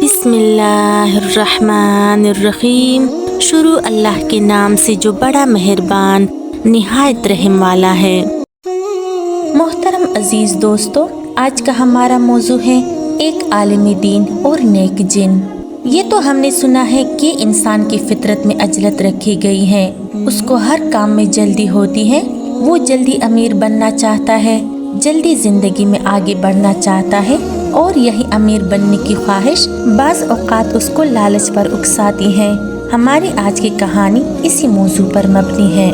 बिस्मिल्लाहिर्रहमानिर्रहीम। शुरू अल्लाह के नाम से जो बड़ा मेहरबान निहायत रहम वाला है। मोहतरम अजीज दोस्तों, आज का हमारा मौजू है एक आलिम दीन और नेक जिन। ये तो हमने सुना है कि इंसान की फितरत में अजलत रखी गई है, उसको हर काम में जल्दी होती है। वो जल्दी अमीर बनना चाहता है, जल्दी जिंदगी में आगे बढ़ना चाहता है और यही अमीर बनने की ख्वाहिश बाज़ औक़ात उसको लालच पर उकसाती है। हमारी आज की कहानी इसी मौजू पर मबनी है,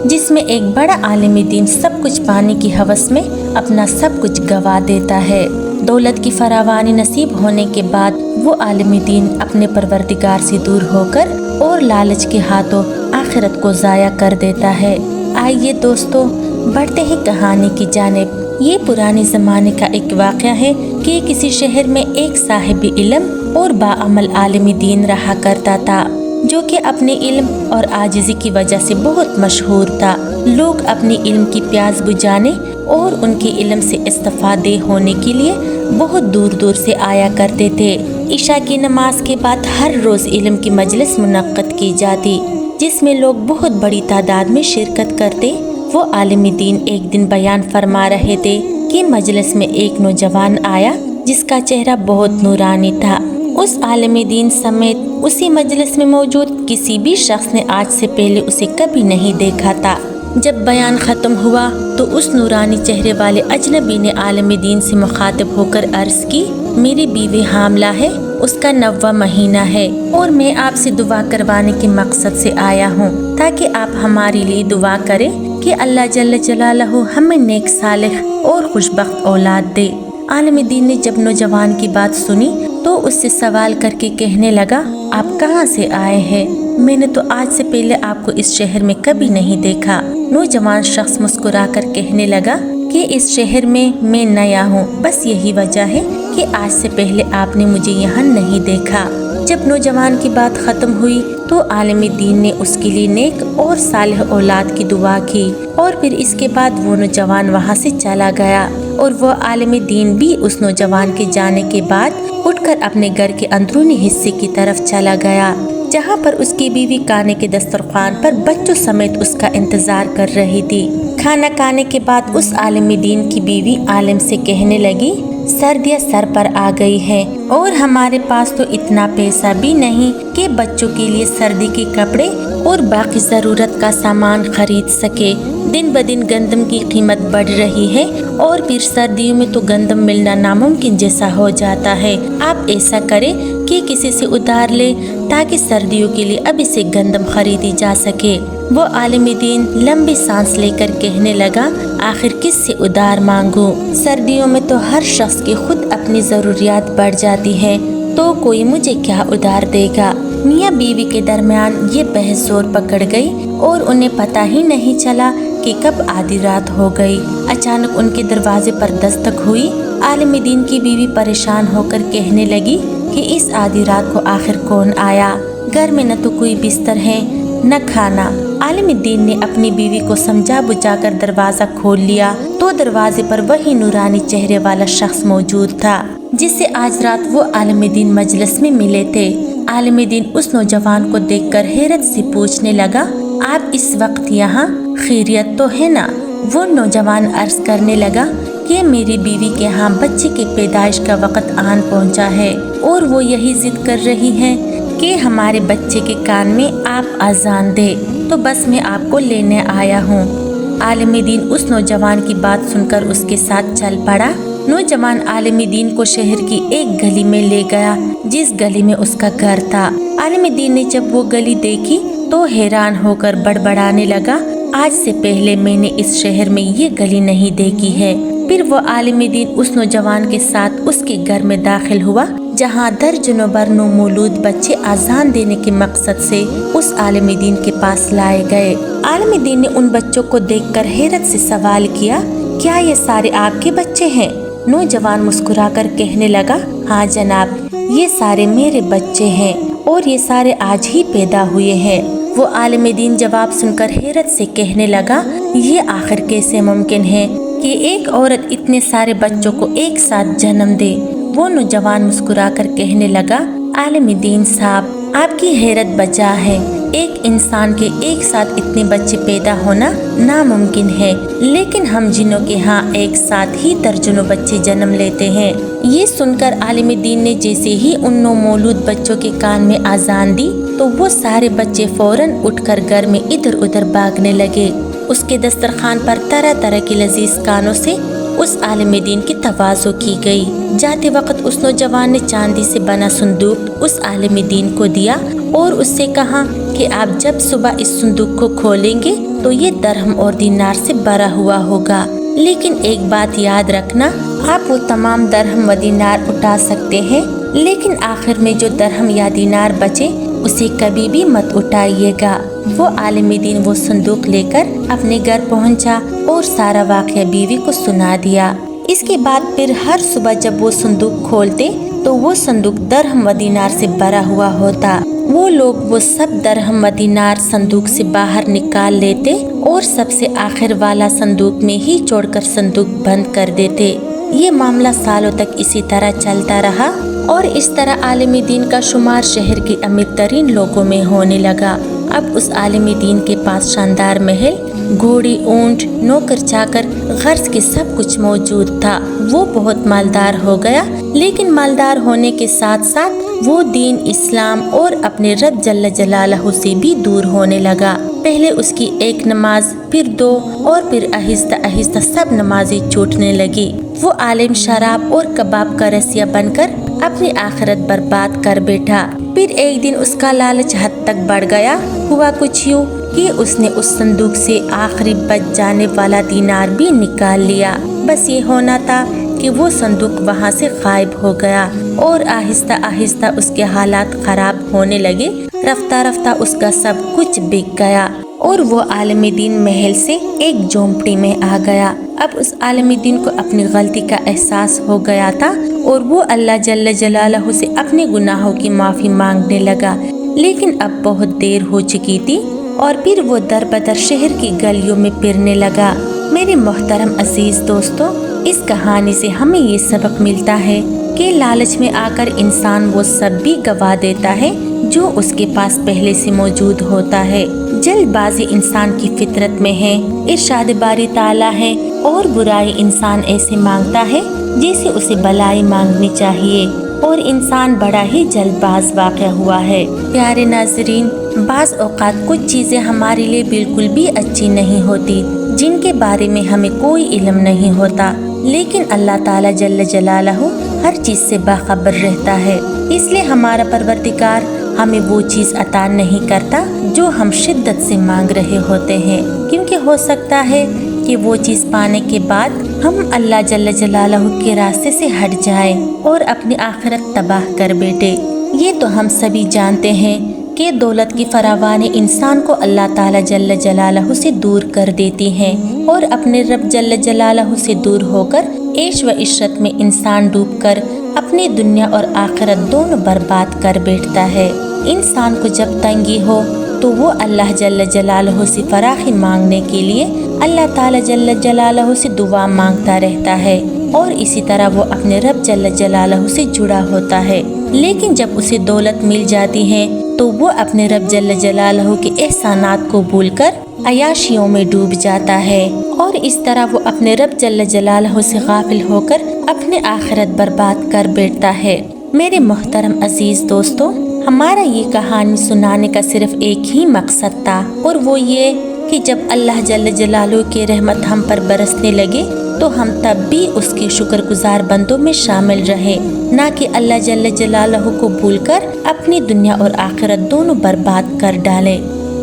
जिसमें एक बड़ा आलिम दीन सब कुछ पाने की हवस में अपना सब कुछ गवा देता है। दौलत की फरावानी नसीब होने के बाद वो आलिम दीन अपने परवरदिगार से दूर होकर और लालच के हाथों आखिरत को ज़ाया कर देता है। आइए दोस्तों, बढ़ते हैं कहानी की जानिब। ये पुराने ज़माने का एक वाक़या है कि किसी शहर में एक साहिब इल्म और बाअमल आलिम दीन रहा करता था, जो कि अपने इल्म और आजिज़ी की वजह से बहुत मशहूर था। लोग अपनी इल्म की प्यास बुझाने और उनके इल्म से इस्तिफ़ादे होने के लिए बहुत दूर दूर से आया करते थे। इशा की नमाज के बाद हर रोज़ इल्म की मजलिस मुनक्कद की जाती, जिसमें लोग बहुत बड़ी तादाद में शिरकत करते। वो आलिम दीन एक दिन बयान फरमा रहे थे कि मजलिस में एक नौजवान आया जिसका चेहरा बहुत नूरानी था। उस आलिम दीन समेत उसी मजलिस में मौजूद किसी भी शख्स ने आज से पहले उसे कभी नहीं देखा था। जब बयान ख़त्म हुआ तो उस नूरानी चेहरे वाले अजनबी ने आलिम दीन से मुखातिब होकर अर्ज़ की, मेरी बीवी हामला है, उसका 9वां महीना है और मैं आपसे दुआ करवाने के मकसद से आया हूँ, ताकि आप हमारे लिए दुआ करें कि अल्लाह जल्ल जलालहू हमें नेक सालिह और खुशबख्त औलाद दे। आलिम दीन ने जब नौजवान की बात सुनी तो उससे सवाल करके कहने लगा, आप कहाँ से आए हैं? मैंने तो आज से पहले आपको इस शहर में कभी नहीं देखा। नौजवान शख्स मुस्कुराकर कहने लगा कि इस शहर में मैं नया हूँ, बस यही वजह है कि आज से पहले आपने मुझे यहाँ नहीं देखा। जब नौजवान की बात ख़त्म हुई तो आलिम दीन ने उसके लिए नेक और सालिह औलाद की दुआ की और फिर इसके बाद वो नौजवान वहाँ से चला गया। और वो आलिम दीन भी उस नौजवान के जाने के बाद उठकर अपने घर के अंदरूनी हिस्से की तरफ चला गया, जहाँ पर उसकी बीवी खाने के दस्तरखान पर बच्चों समेत उसका इंतजार कर रही थी। खाना खाने के बाद उस आलिम दीन की बीवी आलिम से कहने लगी, सर्दियाँ सर पर आ गई है और हमारे पास तो इतना पैसा भी नहीं कि बच्चों के लिए सर्दी के कपड़े और बाकी ज़रूरत का सामान खरीद सके। दिन ब दिन गंदम की कीमत बढ़ रही है और फिर सर्दियों में तो गंदम मिलना नामुमकिन जैसा हो जाता है। आप ऐसा करें कि किसी से उधार ले ताकि सर्दियों के लिए अभी से गंदम खरीदी जा सके। वो आलिम दीन लंबी सांस लेकर कहने लगा, आखिर किससे उधार मांगूं? सर्दियों में तो हर शख्स की खुद अपनी ज़रूरियात बढ़ जाती है, तो कोई मुझे क्या उधार देगा? मियाँ बीवी के दरमियान ये बहस जोर पकड़ गई और उन्हें पता ही नहीं चला कि कब आधी रात हो गई। अचानक उनके दरवाजे पर दस्तक हुई। आलिम दीन की बीवी परेशान होकर कहने लगी कि इस आधी रात को आखिर कौन आया? घर में न तो कोई बिस्तर है न खाना। आलिम दीन ने अपनी बीवी को समझा बुझाकर दरवाज़ा खोल लिया तो दरवाजे पर वही नूरानी चेहरे वाला शख्स मौजूद था, जिससे आज रात वो आलिम दीन मजलिस में मिले थे। आलिम दीन उस नौजवान को देखकर हैरत से पूछने लगा, आप इस वक्त यहाँ? खैरियत तो है ना? वो नौजवान अर्ज करने लगा कि मेरी बीवी के यहाँ बच्चे के पैदाइश का वक़्त आन पहुँचा है और वो यही जिद कर रही है कि हमारे बच्चे के कान में आप अजान दे, तो बस मैं आपको लेने आया हूँ। आलिम दीन उस नौजवान की बात सुनकर उसके साथ चल पड़ा। नौजवान आलिम दीन को शहर की एक गली में ले गया, जिस गली में उसका घर था। आलिम दीन ने जब वो गली देखी तो हैरान होकर बड़बड़ाने लगा, आज से पहले मैंने इस शहर में ये गली नहीं देखी है। फिर वो आलिम दीन उस नौजवान के साथ उसके घर में दाखिल हुआ, जहाँ दर्जनों बर मौलूद बच्चे आजान देने के मकसद से उस आलिम दीन के पास लाए गए। आलिम दीन ने उन बच्चों को देखकर हैरत से सवाल किया, क्या ये सारे आपके बच्चे हैं? नौजवान मुस्कुराकर कहने लगा, हाँ जनाब, ये सारे मेरे बच्चे हैं और ये सारे आज ही पैदा हुए हैं। वो आलिम दीन जवाब सुनकर हैरत से कहने लगा, ये आखिर कैसे मुमकिन है कि एक औरत इतने सारे बच्चों को एक साथ जन्म दे? वो नौजवान मुस्कुरा कर कहने लगा, आलिम दीन साहब, आपकी हैरत बजा है। एक इंसान के एक साथ इतने बच्चे पैदा होना नामुमकिन है, लेकिन हम जिन्नों के यहाँ एक साथ ही दर्जनों बच्चे जन्म लेते हैं। ये सुनकर आलिम दीन ने जैसे ही उन नौमौलूद बच्चों के कान में आजान दी तो वो सारे बच्चे फौरन उठकर घर में इधर उधर भागने लगे। उसके दस्तरखान पर तरह तरह की लजीज खानों से उस आलिम दीन की तवाज़ो की गई। जाते वक्त उस नौजवान ने चांदी से बना संदूक उस आलिम दीन को दिया और उससे कहा कि आप जब सुबह इस संदूक को खोलेंगे तो ये दरहम और दीनार से भरा हुआ होगा, लेकिन एक बात याद रखना, आप वो तमाम दरहम व दीनार उठा सकते हैं, लेकिन आखिर में जो दरहम या दीनार बचे उसे कभी भी मत उठाइएगा। वो आलिम दीन वो संदूक लेकर अपने घर पहुंचा और सारा वाक़या बीवी को सुना दिया। इसके बाद फिर हर सुबह जब वो संदूक खोलते तो वो संदूक दरहम व दीनार से भरा हुआ होता। वो लोग वो सब दरहम व दीनार संदूक से बाहर निकाल लेते और सबसे आखिर वाला संदूक में ही छोड़कर संदूक बंद कर देते। ये मामला सालों तक इसी तरह चलता रहा और इस तरह आलिम दीन का शुमार शहर के अमीर तरीन लोगों में होने लगा। अब उस आलिम दीन के पास शानदार महल, घोड़ी, ऊंट, नौकर चाकर, गर्ज के सब कुछ मौजूद था। वो बहुत मालदार हो गया, लेकिन मालदार होने के साथ साथ वो दीन, इस्लाम और अपने रब जल्ल जलालहू से भी दूर होने लगा। पहले उसकी एक नमाज, फिर दो और फिर आहिस्ता आहिस्ता सब नमाजें छूटने लगी। वो आलिम शराब और कबाब का रसिया बनकर अपनी आखिरत बर्बाद कर बैठा। फिर एक दिन उसका लालच हद तक बढ़ गया। हुआ कुछ यूँ कि उसने उस संदूक से आखिरी बच जाने वाला दीनार भी निकाल लिया। बस ये होना था कि वो संदूक वहाँ से गायब हो गया और आहिस्ता आहिस्ता उसके हालात खराब होने लगे। रफ्ता रफ्ता उसका सब कुछ बिक गया और वो आलिम दीन महल से एक झोंपड़ी में आ गया। अब उस आलिम दीन को अपनी गलती का एहसास हो गया था और वो अल्लाह जल्ल जलालहू से अपने गुनाहों की माफ़ी मांगने लगा, लेकिन अब बहुत देर हो चुकी थी और फिर वो दर बदर शहर की गलियों में फिरने लगा। मेरे मोहतरम अजीज दोस्तों, इस कहानी से हमें ये सबक मिलता है कि लालच में आकर इंसान वो सब भी गवा देता है जो उसके पास पहले से मौजूद होता है। जल्दबाजी इंसान की फितरत में है, इरशाद बारी ताला है, और बुराई इंसान ऐसे मांगता है जैसे उसे भलाई मांगनी चाहिए, और इंसान बड़ा ही जल्दबाज वाक़या हुआ है। प्यारे नाज़रीन, बाज़ औक़ात कुछ चीज़ें हमारे लिए बिल्कुल भी अच्छी नहीं होती, जिनके बारे में हमें कोई इल्म नहीं होता, लेकिन अल्लाह ताला जल्ल जलालहू हर चीज़ से बाखबर रहता है। इसलिए हमारा परवरदिगार हमें वो चीज़ अता नहीं करता जो हम शिद्दत से मांग रहे होते हैं, क्योंकि हो सकता है कि वो चीज़ पाने के बाद हम अल्लाह जल्ल जलालहू के रास्ते से हट जाए और अपनी आखिरत तबाह कर बैठे। ये तो हम सभी जानते हैं कि दौलत की फरावानी इंसान को अल्लाह ताला जल्ल जलालहू से दूर कर देती है और अपने रब जल्ल जलालहू से दूर होकर ऐश व इशरत में इंसान डूबकर अपनी दुनिया और आखिरत दोनों बर्बाद कर बैठता है। इंसान को जब तंगी हो तो वो अल्लाह जल्ल जलालहू से फराखी मांगने के लिए अल्लाह ताला जल्ल जलालहू से दुआ मांगता रहता है और इसी तरह वो अपने रब जल्ल जलालहू से जुड़ा होता है। लेकिन जब उसे दौलत मिल जाती है तो वो अपने रब जल्ल जलालहू के एहसानात को भूलकर अयाशियों में डूब जाता है और इस तरह वो अपने रब जल्ल जलालहू से गाफिल होकर अपने आखिरत बर्बाद कर बैठता है। मेरे मोहतरम अजीज दोस्तों, हमारा ये कहानी सुनाने का सिर्फ एक ही मकसद था और वो ये कि जब अल्लाह जल्ल जलालहू की रहमत हम पर बरसने लगे तो हम तब भी उसके शुक्रगुजार बंदों में शामिल रहे, ना कि अल्लाह जल्ल जलालहू को भूलकर अपनी दुनिया और आखिरत दोनों बर्बाद कर डालें।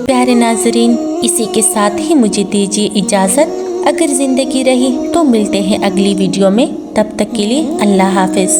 प्यारे नाजरीन, इसी के साथ ही मुझे दीजिए इजाज़त। अगर ज़िंदगी रही तो मिलते हैं अगली वीडियो में। तब तक के लिए अल्लाह हाफिज़।